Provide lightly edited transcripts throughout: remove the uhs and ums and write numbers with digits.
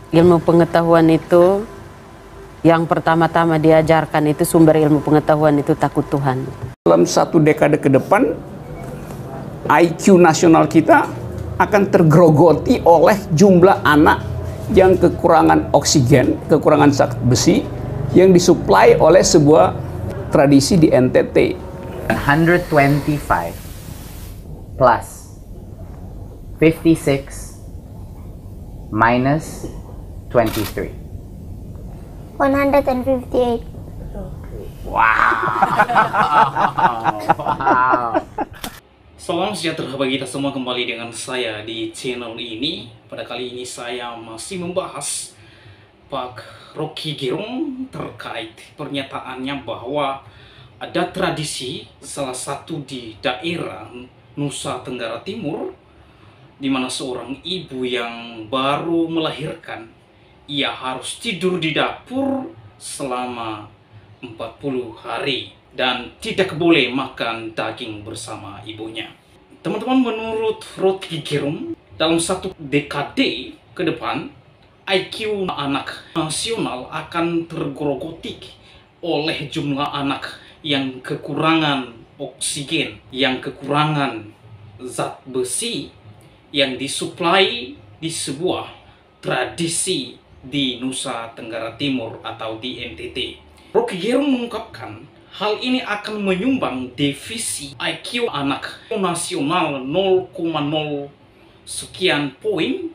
Ilmu pengetahuan itu yang pertama-tama diajarkan itu, sumber ilmu pengetahuan itu takut Tuhan. Dalam 1 dekade ke depan, IQ nasional kita akan tergerogoti oleh jumlah anak yang kekurangan oksigen, kekurangan zat besi yang disuplai oleh sebuah tradisi di NTT. 125 plus 56 minus 23. 158. Wow. Salam sejahtera bagi kita semua, kembali dengan saya di channel ini. Pada kali ini saya masih membahas Pak Rocky Gerung terkait pernyataannya bahwa ada tradisi salah satu di daerah Nusa Tenggara Timur, di mana seorang ibu yang baru melahirkan, ia harus tidur di dapur selama 40 hari dan tidak boleh makan daging bersama ibunya. Teman-teman, menurut Rocky Gerung, dalam 1 dekade ke depan, IQ anak nasional akan tergerogoti oleh jumlah anak yang kekurangan oksigen, yang kekurangan zat besi yang disuplai di sebuah tradisi di Nusa Tenggara Timur atau di NTT. Rocky Gerung mengungkapkan hal ini akan menyumbang defisit IQ anak nasional 0,0 sekian poin,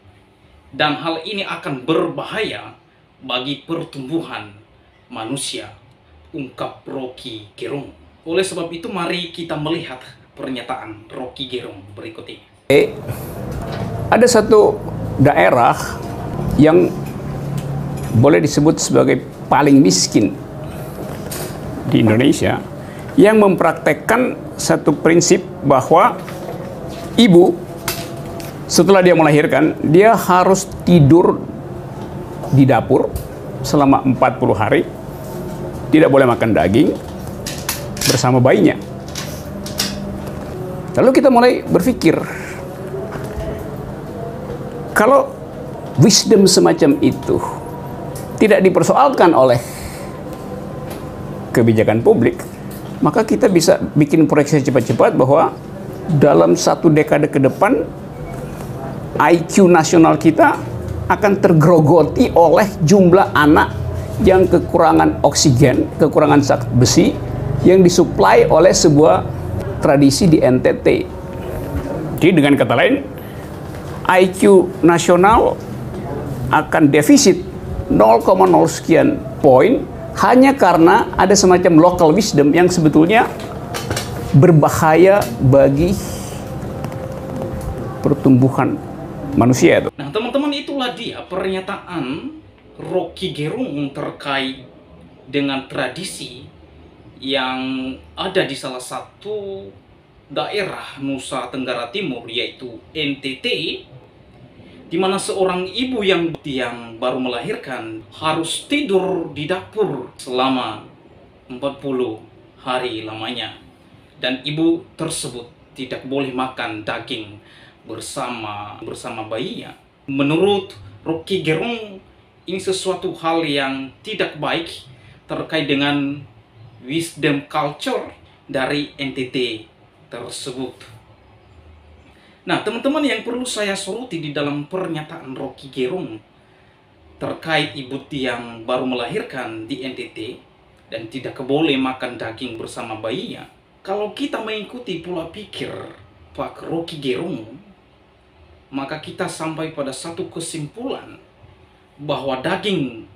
dan hal ini akan berbahaya bagi pertumbuhan manusia, ungkap Rocky Gerung. Oleh sebab itu, mari kita melihat pernyataan Rocky Gerung berikut ini. Ada satu daerah yang boleh disebut sebagai paling miskin di Indonesia, yang mempraktekkan satu prinsip bahwa ibu setelah dia melahirkan, dia harus tidur di dapur selama 40 hari, tidak boleh makan daging bersama bayinya. Lalu kita mulai berpikir, kalau wisdom semacam itu tidak dipersoalkan oleh kebijakan publik, maka kita bisa bikin proyeksi cepat-cepat bahwa dalam 1 dekade ke depan, IQ nasional kita akan tergerogoti oleh jumlah anak yang kekurangan oksigen, kekurangan zat besi yang disuplai oleh sebuah tradisi di NTT. Jadi dengan kata lain, IQ nasional akan defisit 0,0 sekian poin hanya karena ada semacam local wisdom yang sebetulnya berbahaya bagi pertumbuhan manusia itu. Nah, teman-teman, itulah dia pernyataan Rocky Gerung terkait dengan tradisi yang ada di salah satu daerah Nusa Tenggara Timur, yaitu NTT, di mana seorang ibu yang baru melahirkan harus tidur di dapur selama 40 hari lamanya, dan ibu tersebut tidak boleh makan daging bersama bayinya. Menurut Rocky Gerung, ini sesuatu hal yang tidak baik terkait dengan wisdom culture dari NTT tersebut. Nah, teman-teman, yang perlu saya soroti di dalam pernyataan Rocky Gerung terkait ibu yang baru melahirkan di NTT dan tidak boleh makan daging bersama bayinya, kalau kita mengikuti pola pikir Pak Rocky Gerung, maka kita sampai pada satu kesimpulan bahwa daging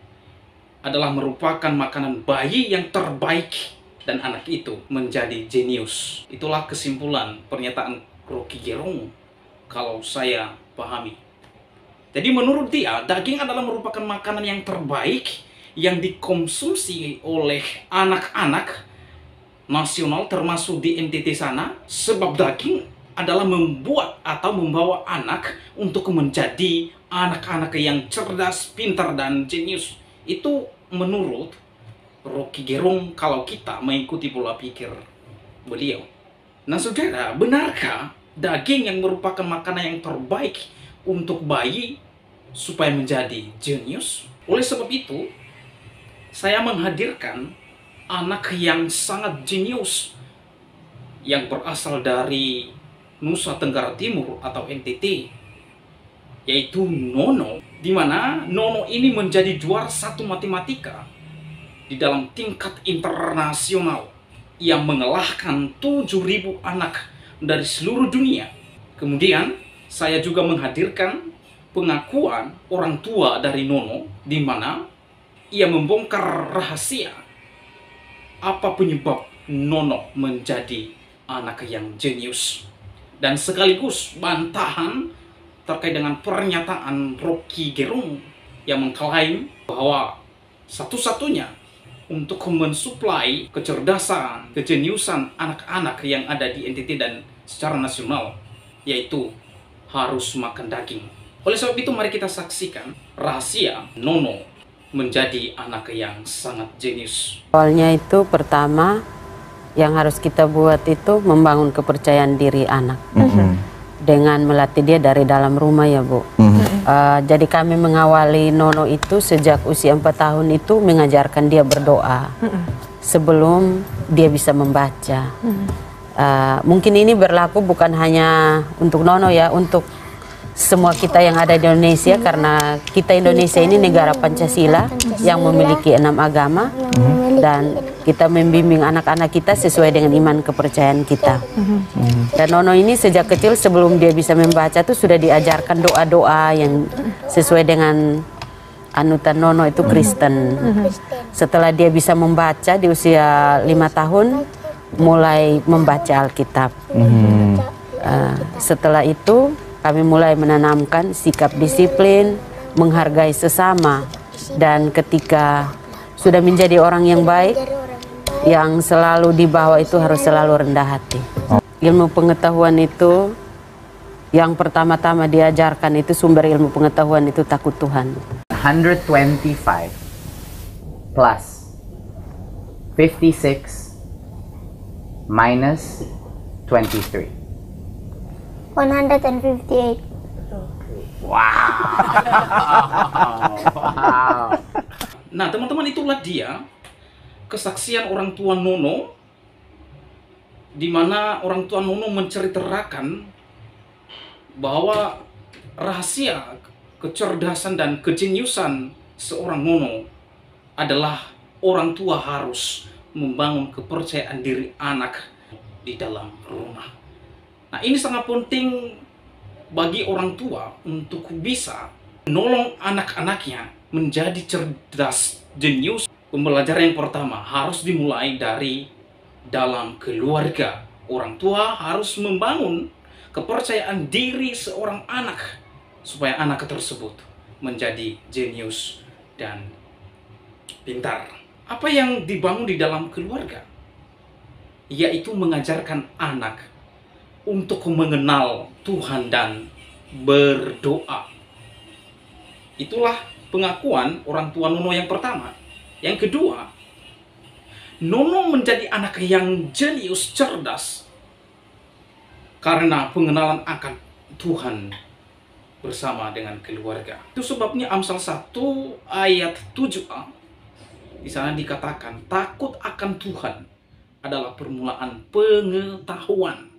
adalah merupakan makanan bayi yang terbaik dan anak itu menjadi jenius. Itulah kesimpulan pernyataan Rocky Gerung kalau saya pahami. Jadi menurut dia, daging adalah merupakan makanan yang terbaik yang dikonsumsi oleh anak-anak nasional termasuk di NTT sana, sebab daging adalah membuat atau membawa anak untuk menjadi anak-anak yang cerdas, pintar, dan jenius. Itu menurut Rocky Gerung kalau kita mengikuti pola pikir beliau. Nah, saudara, benarkah daging yang merupakan makanan yang terbaik untuk bayi supaya menjadi jenius. Oleh sebab itu, saya menghadirkan anak yang sangat jenius yang berasal dari Nusa Tenggara Timur atau NTT, yaitu Nono, di mana Nono ini menjadi juara 1 matematika di dalam tingkat internasional yang mengalahkan 7.000 anak dari seluruh dunia. Kemudian saya juga menghadirkan pengakuan orang tua dari Nono, di mana ia membongkar rahasia apa penyebab Nono menjadi anak yang jenius, dan sekaligus bantahan terkait dengan pernyataan Rocky Gerung yang mengklaim bahwa satu-satunya untuk mensuplai kecerdasan, kejeniusan anak-anak yang ada di NTT dan secara nasional, yaitu harus makan daging. Oleh sebab itu, mari kita saksikan rahasia Nono menjadi anak yang sangat jenius. Awalnya itu pertama yang harus kita buat itu membangun kepercayaan diri anak. Dengan melatih dia dari dalam rumah ya Bu. Jadi kami mengawali Nono itu sejak usia 4 tahun itu mengajarkan dia berdoa sebelum dia bisa membaca. Mungkin ini berlaku bukan hanya untuk Nono ya, untuk semua kita yang ada di Indonesia, karena kita Indonesia ini negara Pancasila yang memiliki 6 agama, dan kita membimbing anak-anak kita sesuai dengan iman kepercayaan kita. Dan Nono ini sejak kecil sebelum dia bisa membaca tuh sudah diajarkan doa-doa yang sesuai dengan anutan Nono itu Kristen. Setelah dia bisa membaca di usia 5 tahun mulai membaca Alkitab. Setelah itu kami mulai menanamkan sikap disiplin, menghargai sesama, dan ketika sudah menjadi orang yang baik, yang selalu di bawah itu harus selalu rendah hati. Ilmu pengetahuan itu yang pertama-tama diajarkan itu, sumber ilmu pengetahuan itu takut Tuhan. 125 plus 56 minus 23. 158. Wow. Nah, teman-teman, itulah dia kesaksian orang tua Nono, di mana orang tua Nono menceritakan bahwa rahasia kecerdasan dan kejeniusan seorang Nono adalah orang tua harus membangun kepercayaan diri anak di dalam rumah. Nah, ini sangat penting bagi orang tua untuk bisa menolong anak-anaknya menjadi cerdas, jenius. Pembelajaran yang pertama harus dimulai dari dalam keluarga. Orang tua harus membangun kepercayaan diri seorang anak supaya anak tersebut menjadi jenius dan pintar. Apa yang dibangun di dalam keluarga? Yaitu mengajarkan anak untuk mengenal Tuhan dan berdoa. Itulah pengakuan orang tua Nono yang pertama. Yang kedua, Nono menjadi anak yang jenius, cerdas, karena pengenalan akan Tuhan bersama dengan keluarga. Itu sebabnya Amsal 1 ayat 7a, di sana dikatakan, takut akan Tuhan adalah permulaan pengetahuan.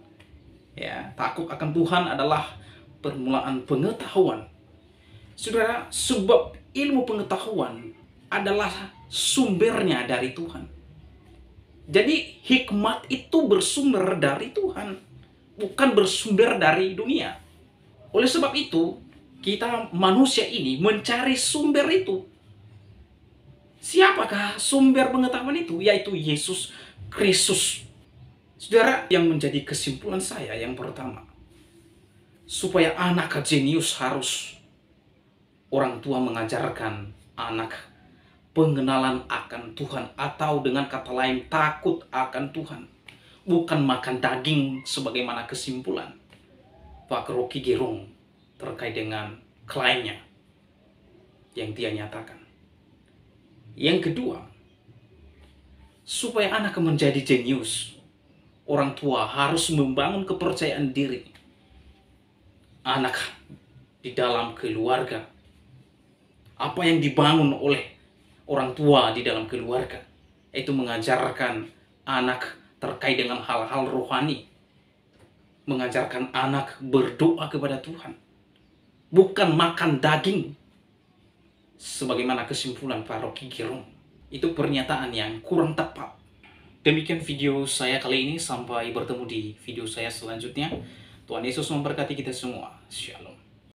Ya, takut akan Tuhan adalah permulaan pengetahuan. Saudara, sebab ilmu pengetahuan adalah sumbernya dari Tuhan. Jadi hikmat itu bersumber dari Tuhan, bukan bersumber dari dunia. Oleh sebab itu, kita manusia ini mencari sumber itu. Siapakah sumber pengetahuan itu? Yaitu Yesus Kristus. Saudara, yang menjadi kesimpulan saya yang pertama, supaya anak jenius harus orang tua mengajarkan anak pengenalan akan Tuhan, atau dengan kata lain takut akan Tuhan, bukan makan daging sebagaimana kesimpulan Pak Rocky Gerung terkait dengan kliennya yang dia nyatakan. Yang kedua, supaya anak menjadi jenius, orang tua harus membangun kepercayaan diri anak di dalam keluarga, apa yang dibangun oleh orang tua di dalam keluarga, itu mengajarkan anak terkait dengan hal-hal rohani, mengajarkan anak berdoa kepada Tuhan, bukan makan daging. Sebagaimana kesimpulan Pak Rocky Gerung, itu pernyataan yang kurang tepat. Demikian video saya kali ini, sampai bertemu di video saya selanjutnya. Tuhan Yesus memberkati kita semua. Shalom.